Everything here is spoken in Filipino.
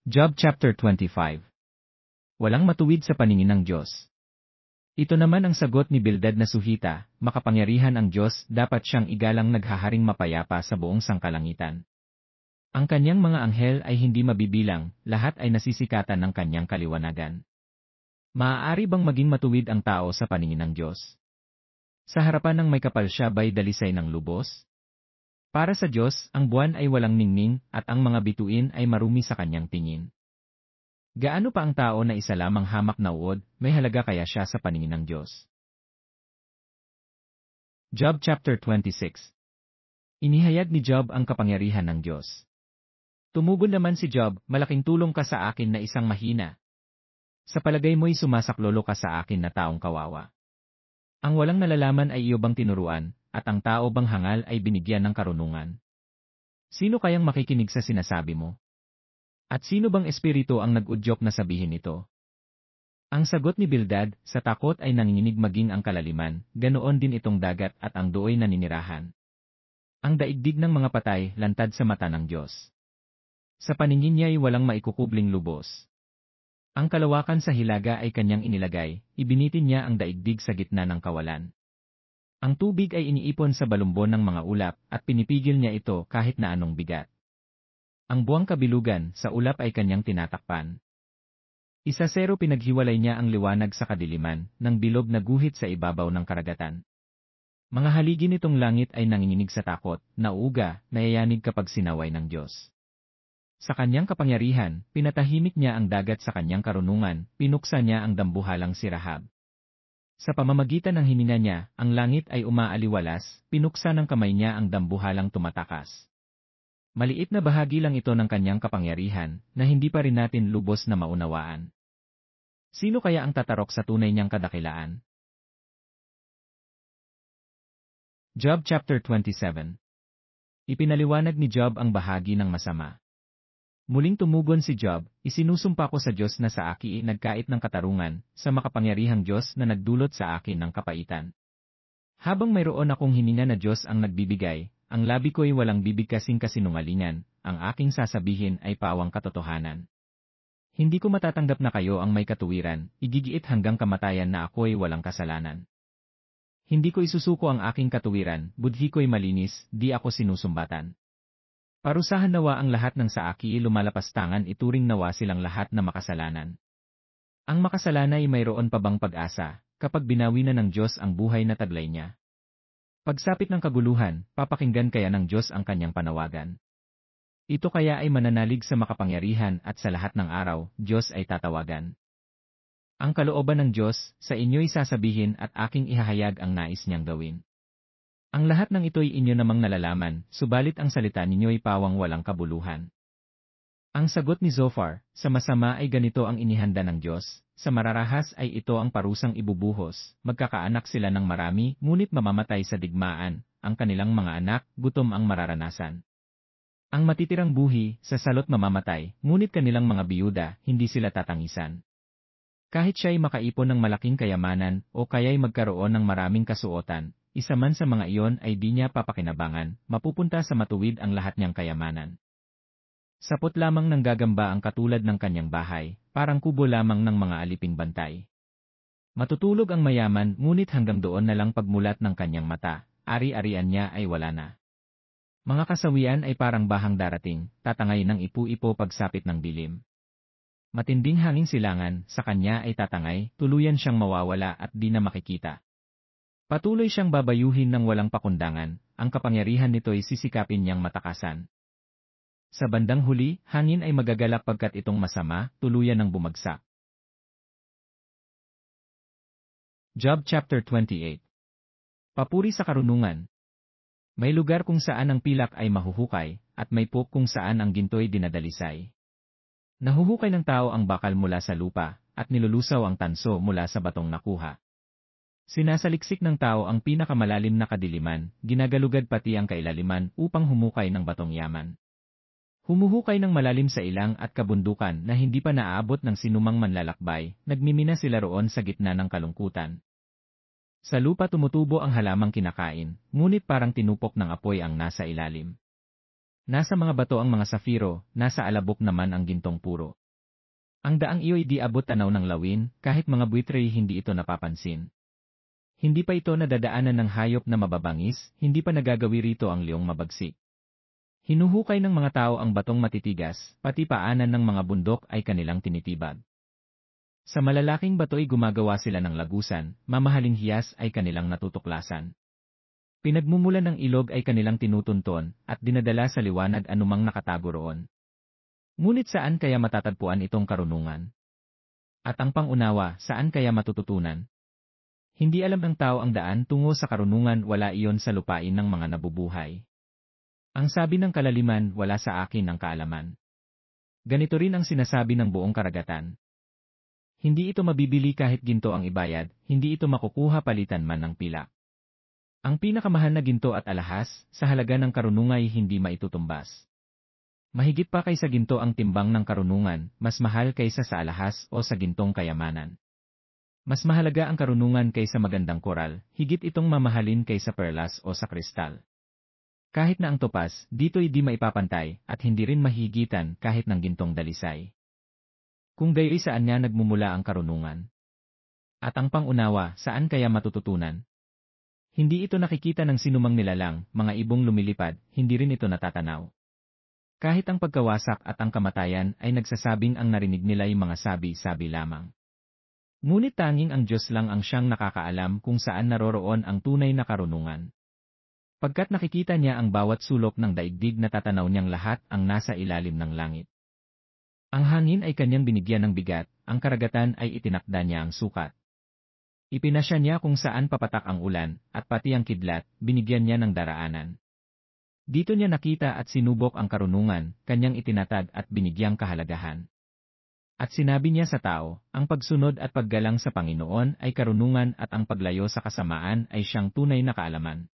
Job chapter 25. Walang matuwid sa paningin ng Diyos. Ito naman ang sagot ni Bildad na Suhita, makapangyarihan ang Diyos, dapat siyang igalang naghaharing mapayapa sa buong sangkalangitan. Ang kanyang mga anghel ay hindi mabibilang, lahat ay nasisikatan ng kanyang kaliwanagan. Maaari bang maging matuwid ang tao sa paningin ng Diyos? Sa harapan ng may kapal siya ba'y dalisay ng lubos? Para sa Diyos, ang buwan ay walang ningning, at ang mga bituin ay marumi sa kanyang tingin. Gaano pa ang tao na isa lamang hamak na uod, may halaga kaya siya sa paningin ng Diyos? Job chapter 26. Inihayag ni Job ang kapangyarihan ng Diyos. Tumugon naman si Job, malaking tulong ka sa akin na isang mahina. Sa palagay mo'y sumasaklolo ka sa akin na taong kawawa. Ang walang nalalaman ay iyo bang tinuruan, at ang tao bang hangal ay binigyan ng karunungan? Sino kayang makikinig sa sinasabi mo? At sino bang espiritu ang nag-udyok na sabihin ito? Ang sagot ni Bildad, sa takot ay nanginginig maging ang kalaliman, ganoon din itong dagat at ang dooy naninirahan. Ang daigdig ng mga patay, lantad sa mata ng Diyos. Sa paningin niya ay walang maikukubling lubos. Ang kalawakan sa hilaga ay kanyang inilagay, ibinitin niya ang daigdig sa gitna ng kawalan. Ang tubig ay iniipon sa balumbon ng mga ulap, at pinipigil niya ito kahit na anong bigat. Ang buwang kabilugan, sa ulap ay kanyang tinatakpan. Isa-0 pinaghiwalay niya ang liwanag sa kadiliman, ng bilog na guhit sa ibabaw ng karagatan. Mga haligi nitong langit ay nanginginig sa takot, nauuga, nayayanig kapag sinaway ng Diyos. Sa kanyang kapangyarihan, pinatahimik niya ang dagat sa kanyang karunungan, pinuksa niya ang dambuhalang si Rahab. Sa pamamagitan ng hininga niya, ang langit ay umaaliwalas, pinuksa ng kamay niya ang dambuhalang tumatakas. Maliit na bahagi lang ito ng kanyang kapangyarihan, na hindi pa rin natin lubos na maunawaan. Sino kaya ang tatarok sa tunay niyang kadakilaan? Job chapter 27. Ipinaliwanag ni Job ang bahagi ng masama. Muling tumugon si Job, isinusumpa ko sa Diyos na sa aki nagkait ng katarungan, sa makapangyarihang Diyos na nagdulot sa akin ng kapaitan. Habang mayroon akong hininga na Diyos ang nagbibigay, ang labi ko'y walang bibig kasing kasinungalingan, ang aking sasabihin ay pawang katotohanan. Hindi ko matatanggap na kayo ang may katuwiran, igigiit hanggang kamatayan na ako'y walang kasalanan. Hindi ko isusuko ang aking katuwiran, budhi ko'y malinis, di ako sinusumbatan. Parusahan nawa ang lahat ng sa aki lumalapastangan, ituring nawa silang lahat na makasalanan. Ang makasalanay mayroon pa bang pag-asa, kapag binawi na ng Diyos ang buhay na taglay niya? Pagsapit ng kaguluhan, papakinggan kaya ng Diyos ang kanyang panawagan? Ito kaya ay mananalig sa makapangyarihan at sa lahat ng araw, Diyos ay tatawagan. Ang kalooban ng Diyos, sa inyo'y sasabihin at aking ihahayag ang nais niyang gawin. Ang lahat ng ito'y inyo namang nalalaman, subalit ang salita ninyo'y pawang walang kabuluhan. Ang sagot ni Zophar, sa masama ay ganito ang inihanda ng Diyos, sa mararahas ay ito ang parusang ibubuhos, magkakaanak sila ng marami, ngunit mamamatay sa digmaan, ang kanilang mga anak, gutom ang mararanasan. Ang matitirang buhi, sa salot mamamatay, ngunit kanilang mga biyuda, hindi sila tatangisan. Kahit siya'y makaipon ng malaking kayamanan, o kaya'y magkaroon ng maraming kasuotan, isa man sa mga iyon ay di niya papakinabangan, mapupunta sa matuwid ang lahat niyang kayamanan. Sapot lamang ng gagamba ang katulad ng kanyang bahay, parang kubo lamang ng mga aliping bantay. Matutulog ang mayaman, ngunit hanggang doon na lang pagmulat ng kanyang mata, ari-arian niya ay wala na. Mga kasawian ay parang bahang darating, tatangay ng ipu-ipo pagsapit ng dilim. Matinding hangin silangan, sa kanya ay tatangay, tuluyan siyang mawawala at di na makikita. Patuloy siyang babayuhin ng walang pakundangan, ang kapangyarihan nito'y sisikapin niyang matakasan. Sa bandang huli, hangin ay magagalak pagkat itong masama, tuluyan ng bumagsak. Job chapter 28. Papuri sa karunungan. May lugar kung saan ang pilak ay mahuhukay, at may pok kung saan ang ginto'y dinadalisay. Nahuhukay ng tao ang bakal mula sa lupa, at nilulusaw ang tanso mula sa batong nakuha. Sinasaliksik ng tao ang pinakamalalim na kadiliman, ginagalugad pati ang kailaliman upang humukay ng batong yaman. Humuhukay ng malalim sa ilang at kabundukan na hindi pa naaabot ng sinumang manlalakbay, nagmimina sila roon sa gitna ng kalungkutan. Sa lupa tumutubo ang halamang kinakain, ngunit parang tinupok ng apoy ang nasa ilalim. Nasa mga bato ang mga safiro, nasa alabok naman ang gintong puro. Ang daang iyo'y di abot tanaw ng lawin, kahit mga buitrey hindi ito napapansin. Hindi pa ito nadadaanan ng hayop na mababangis, hindi pa nagagawi rito ang leong mabagsik. Hinuhukay ng mga tao ang batong matitigas, pati paanan ng mga bundok ay kanilang tinitibag. Sa malalaking bato'y gumagawa sila ng lagusan, mamahaling hiyas ay kanilang natutuklasan. Pinagmumulan ng ilog ay kanilang tinutunton, at dinadala sa liwanag anumang nakatago roon. Ngunit saan kaya matatagpuan itong karunungan? At ang pangunawa, saan kaya matututunan? Hindi alam ng tao ang daan tungo sa karunungan, wala iyon sa lupain ng mga nabubuhay. Ang sabi ng kalaliman, wala sa akin ang kaalaman. Ganito rin ang sinasabi ng buong karagatan. Hindi ito mabibili kahit ginto ang ibayad, hindi ito makukuha palitan man ng pilak. Ang pinakamahal na ginto at alahas, sa halaga ng karunungay hindi maitutumbas. Mahigit pa kaysa ginto ang timbang ng karunungan, mas mahal kaysa sa alahas o sa gintong kayamanan. Mas mahalaga ang karunungan kaysa magandang koral, higit itong mamahalin kaysa perlas o sa kristal. Kahit na ang topas, dito'y di maipapantay, at hindi rin mahigitan kahit ng gintong dalisay. Kung gayoy saan niya nagmumula ang karunungan? At ang pangunawa, saan kaya matututunan? Hindi ito nakikita ng sinumang nilalang, mga ibong lumilipad, hindi rin ito natatanaw. Kahit ang pagkawasak at ang kamatayan ay nagsasabing ang narinig nila'y mga sabi-sabi lamang. Ngunit tanging ang Diyos lang ang siyang nakakaalam kung saan naroroon ang tunay na karunungan. Pagkat nakikita niya ang bawat sulok ng daigdig, natatanaw niyang lahat ang nasa ilalim ng langit. Ang hangin ay kanyang binigyan ng bigat, ang karagatan ay itinakda niya ang sukat. Ipinasya niya kung saan papatak ang ulan, at pati ang kidlat, binigyan niya ng daraanan. Dito niya nakita at sinubok ang karunungan, kanyang itinatag at binigyang kahalagahan. At sinabi niya sa tao, ang pagsunod at paggalang sa Panginoon ay karunungan at ang paglayo sa kasamaan ay siyang tunay na kaalaman.